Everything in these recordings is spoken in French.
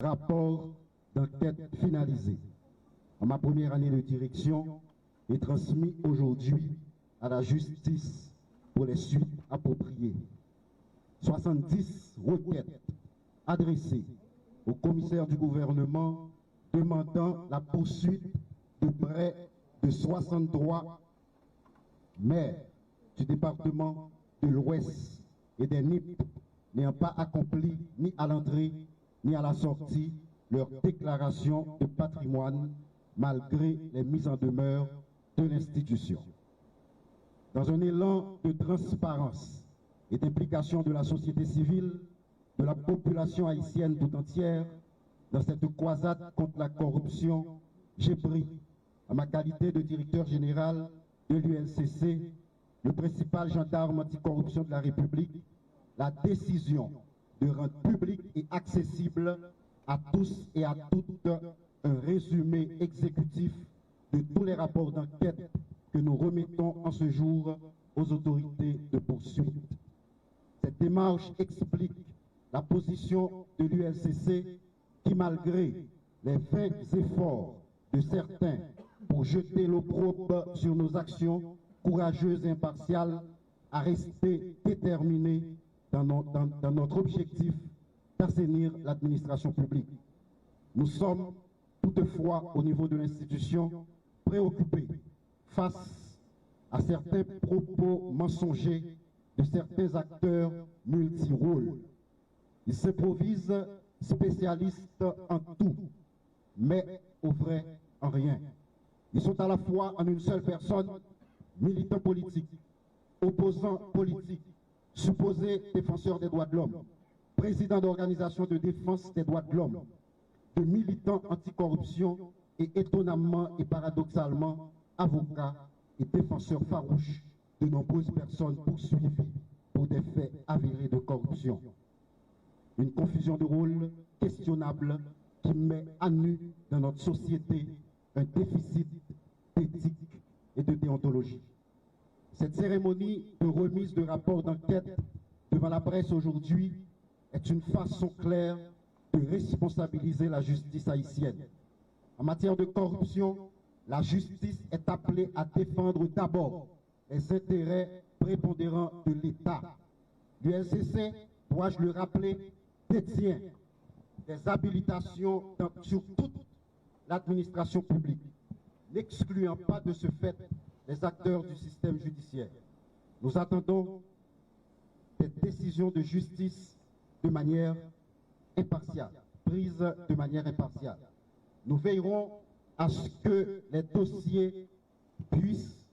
rapport d'enquête finalisé en ma première année de direction est transmis aujourd'hui à la justice pour les suites appropriées. 70 requêtes adressées au commissaire du gouvernement demandant la poursuite de près de 63 maires du département de l'Ouest et des NIP n'ayant pas accompli ni à l'entrée ni à la sortie leur déclaration de patrimoine malgré les mises en demeure de l'institution. Dans un élan de transparence et d'implication de la société civile, de la population haïtienne tout entière, dans cette croisade contre la corruption, j'ai pris, en ma qualité de directeur général de l'ULCC, le principal gendarme anticorruption de la République, la décision de rendre public et accessible à tous et à toutes un résumé exécutif de tous les rapports d'enquête que nous remettons en ce jour aux autorités de poursuite. Cette démarche explique la position de l'ULCC qui, malgré les vains efforts de certains pour jeter l'opprobre sur nos actions courageuses et impartiales, a resté déterminée dans notre objectif d'assainir l'administration publique. Nous sommes toutefois, au niveau de l'institution, préoccupés face à certains propos mensongers de certains acteurs multirôles. Ils s'improvisent spécialistes en tout, mais au vrai en rien. Ils sont à la fois en une seule personne, militants politiques, opposants politiques, supposés défenseurs des droits de l'homme, présidents d'organisations de défense des droits de l'homme, de militants anticorruption et étonnamment et paradoxalement avocats et défenseurs farouches de nombreuses personnes poursuivies pour des faits avérés de corruption. Une confusion de rôles questionnable qui met à nu dans notre société un déficit d'éthique et de déontologie. Cette cérémonie de remise de rapport d'enquête devant la presse aujourd'hui est une façon claire de responsabiliser la justice haïtienne. En matière de corruption, la justice est appelée à défendre d'abord les intérêts prépondérants de l'État. L'ULCC, dois-je le rappeler, détient des habilitations sur toute l'administration publique, n'excluant pas de ce fait les acteurs du système judiciaire. Nous attendons des décisions de justice de manière impartiale, prises de manière impartiale. Nous veillerons à ce que les dossiers puissent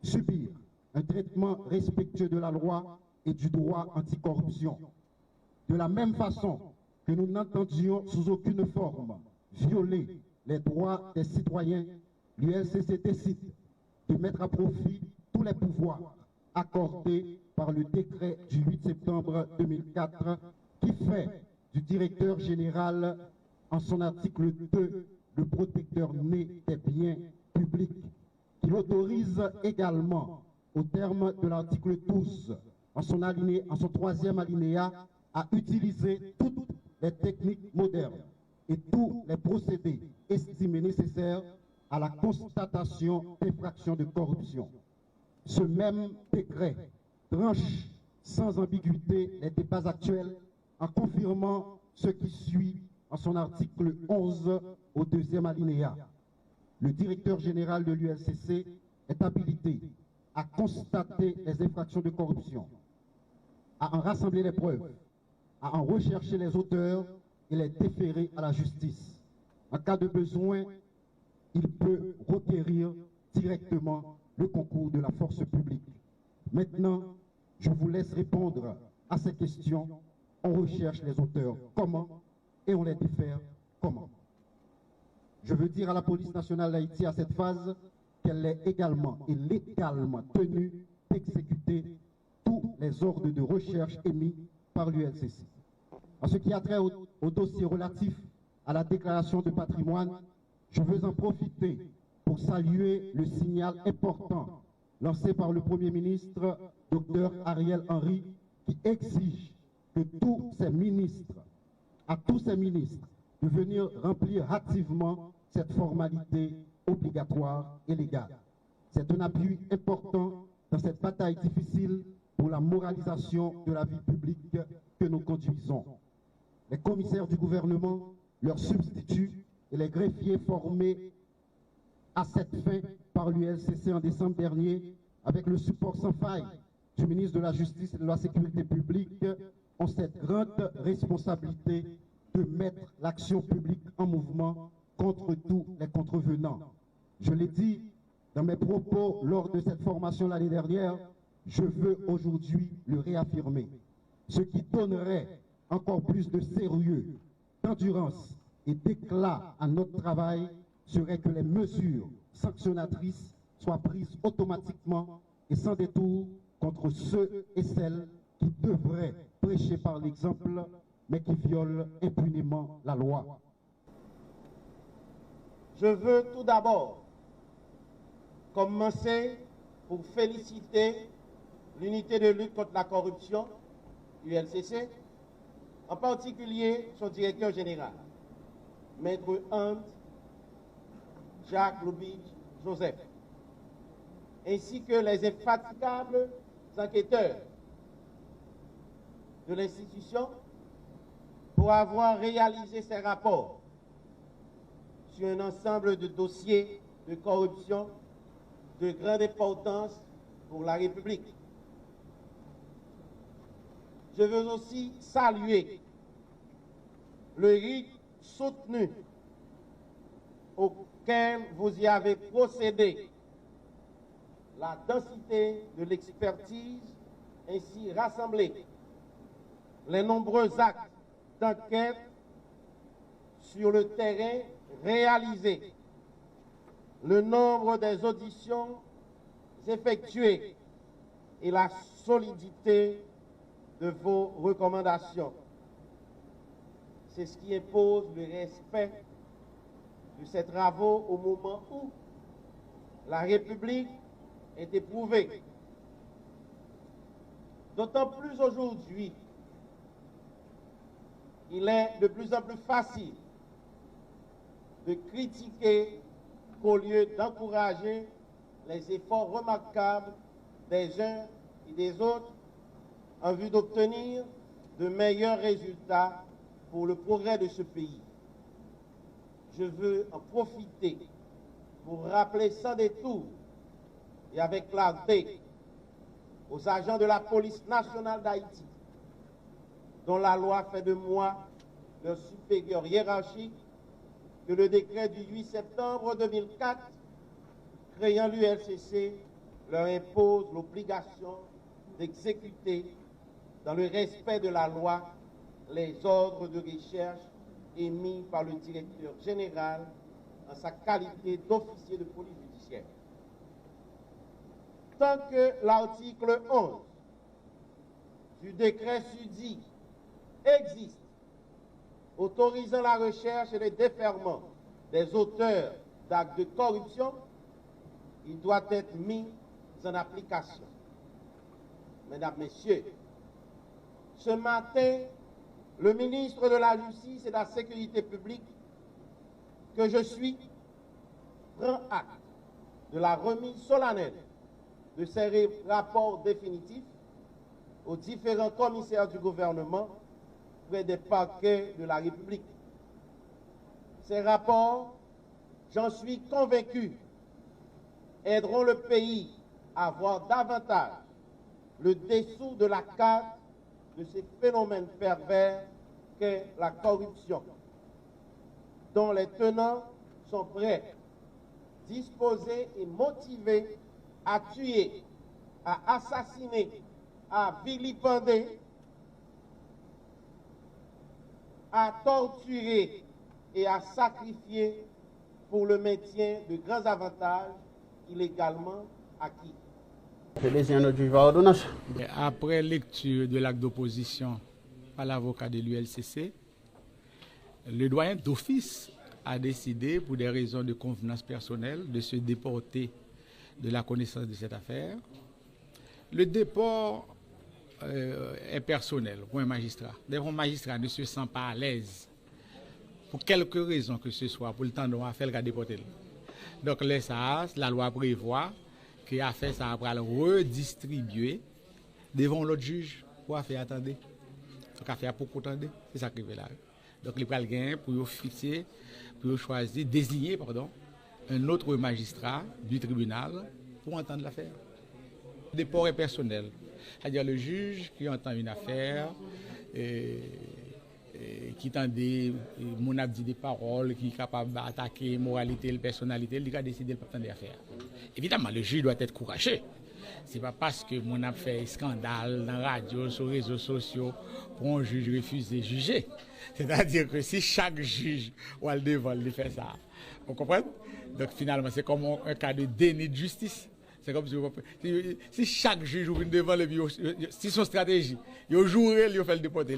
subir un traitement respectueux de la loi et du droit anticorruption. De la même façon que nous n'entendions sous aucune forme violer les droits des citoyens, l'ULCC décide de mettre à profit tous les pouvoirs accordés par le décret du 8 septembre 2004 qui fait du directeur général, en son article 2, le protecteur né des biens publics, qui l'autorise également, au terme de l'article 12, en son troisième alinéa, à utiliser toutes les techniques modernes et tous les procédés estimés nécessaires à la constatation d'infractions de corruption. Ce même décret tranche sans ambiguïté les débats actuels en confirmant ce qui suit en son article 11 au deuxième alinéa. Le directeur général de l'ULCC est habilité à constater les infractions de corruption, à en rassembler les preuves, à en rechercher les auteurs et les déférer à la justice. En cas de besoin, il peut requérir directement le concours de la force publique. Maintenant, je vous laisse répondre à ces questions. On recherche les auteurs comment et on les défère comment. Je veux dire à la police nationale d'Haïti à cette phase qu'elle est également et légalement tenue d'exécuter tous les ordres de recherche émis par l'ULCC. En ce qui a trait au dossier relatif à la déclaration de patrimoine, je veux en profiter pour saluer le signal important lancé par le Premier ministre, Dr Ariel Henry, qui exige que tous ces ministres de venir remplir activement cette formalité obligatoire et légale. C'est un appui important dans cette bataille difficile pour la moralisation de la vie publique que nous conduisons. Les commissaires du gouvernement, leurs substituts et les greffiers formés à cette fin par l'ULCC en décembre dernier, avec le support sans faille du ministre de la Justice et de la Sécurité publique, ont cette grande responsabilité de mettre l'action publique en mouvement contre tous les contrevenants. Je l'ai dit dans mes propos lors de cette formation l'année dernière, je veux aujourd'hui le réaffirmer. Ce qui donnerait encore plus de sérieux, d'endurance et d'éclat à notre travail serait que les mesures sanctionnatrices soient prises automatiquement et sans détour contre ceux et celles qui devraient prêcher par l'exemple, mais qui violent impunément la loi. Je veux tout d'abord commencer pour féliciter l'unité de lutte contre la corruption, ULCC, en particulier son directeur général, Maître Hans Jacques Lubitsch Joseph, ainsi que les infatigables enquêteurs de l'institution pour avoir réalisé ces rapports sur un ensemble de dossiers de corruption de grande importance pour la République. Je veux aussi saluer le rythme soutenu auquel vous y avez procédé, la densité de l'expertise ainsi rassemblée, les nombreux actes d'enquête sur le terrain réalisés, le nombre des auditions effectuées et la solidité de vos recommandations. C'est ce qui impose le respect de ces travaux au moment où la République est éprouvée. D'autant plus aujourd'hui, il est de plus en plus facile de critiquer qu'au lieu d'encourager les efforts remarquables des uns et des autres en vue d'obtenir de meilleurs résultats pour le progrès de ce pays. Je veux en profiter pour rappeler sans détour et avec clarté aux agents de la police nationale d'Haïti, dont la loi fait de moi leur supérieur hiérarchique, que le décret du 8 septembre 2004 créant l'ULCC leur impose l'obligation d'exécuter dans le respect de la loi les ordres de recherche émis par le directeur général en sa qualité d'officier de police judiciaire. Tant que l'article 11 du décret SUDI existe, autorisant la recherche et le déferment des auteurs d'actes de corruption, il doit être mis en application. Mesdames, Messieurs, ce matin, le ministre de la Justice et de la Sécurité publique, que je suis, prend acte de la remise solennelle de ces rapports définitifs aux différents commissaires du gouvernement près des parquets de la République. Ces rapports, j'en suis convaincu, aideront le pays à voir davantage le dessous de la carte de ces phénomènes pervers qu'est la corruption, dont les tenants sont prêts, disposés et motivés à tuer, à assassiner, à vilipender, à torturer et à sacrifier pour le maintien de grands avantages illégalement acquis. Après lecture de l'acte d'opposition par l'avocat de l'ULCC, le doyen d'office a décidé, pour des raisons de convenance personnelle, de se déporter de la connaissance de cette affaire. Le déport est personnel pour un magistrat. D'ailleurs, un magistrat ne se sent pas à l'aise pour quelque raison que ce soit, pour le temps dont on a fait le déporter. Donc, la loi prévoit que l'affaire ça va le redistribuer devant l'autre juge pour faire attendre. Donc, affaire pour attendre, c'est ça qui est là. Donc, il va le gagner pour fixer, pour choisir, désigner, un autre magistrat du tribunal pour entendre l'affaire. Le déport est personnel. C'est-à-dire le juge qui entend une affaire, qui entend mon abdi des paroles, qui est capable d'attaquer la moralité, la personnalité, il a décidé de ne pas entendre l'affaire. Évidemment, le juge doit être courageux. Ce n'est pas parce que mon a fait scandale dans la radio, sur les réseaux sociaux, pour un juge refuser de juger. C'est-à-dire que si chaque juge ou le devant lui fait ça, vous comprenez? Donc finalement, c'est comme un cas de déni de justice. C'est comme si chaque juge ouvre devant le bureau, si son stratégie, il jouerait, il fait le déporter,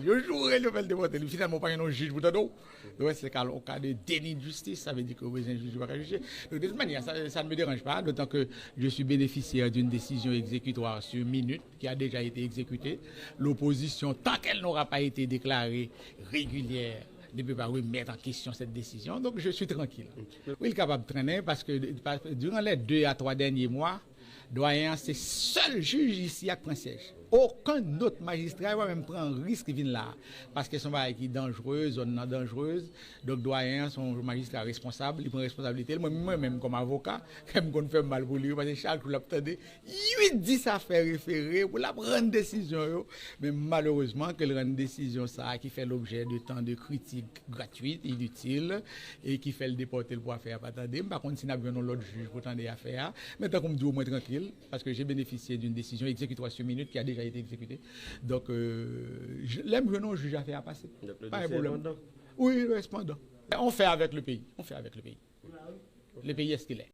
finalement, pas un juge pour tout. Donc c'est un cas de déni de justice, ça veut dire que le juge ne va pas juger. Donc de toute manière, ça ne me dérange pas, d'autant que je suis bénéficiaire d'une décision exécutoire sur minute qui a déjà été exécutée. L'opposition, tant qu'elle n'aura pas été déclarée régulière, ne peut pas remettre en question cette décision. Donc je suis tranquille. Oui, il est capable de traîner parce que durant les 2 à 3 derniers mois, doyen, c'est seul juge ici à prendre siège. Aucun autre magistrat va même prendre un risque de venir là. Parce que son bail qui est dangereuse, zone non dangereuse. Donc, doyen, son magistrat responsable, il prend responsabilité. Moi-même, comme avocat, quand je fais mal pour lui, parce que chaque jour, il dit ça fait référer pour la prendre décision. Mais malheureusement, qu'elle rend une décision ça, qui fait l'objet de tant de critiques gratuites, inutiles, et qui fait le déporter pour faire pas attendre. Par contre, si nous avons l'autre juge pour tendre à faire, maintenant, comme je dis, au moins tranquille, parce que j'ai bénéficié d'une décision exécutoire sur minute qui a déjà été exécutée. Donc, l'aime non juge à faire à passer. Pas un problème. Oui, le répondant. On fait avec le pays. Le pays est ce qu'il est.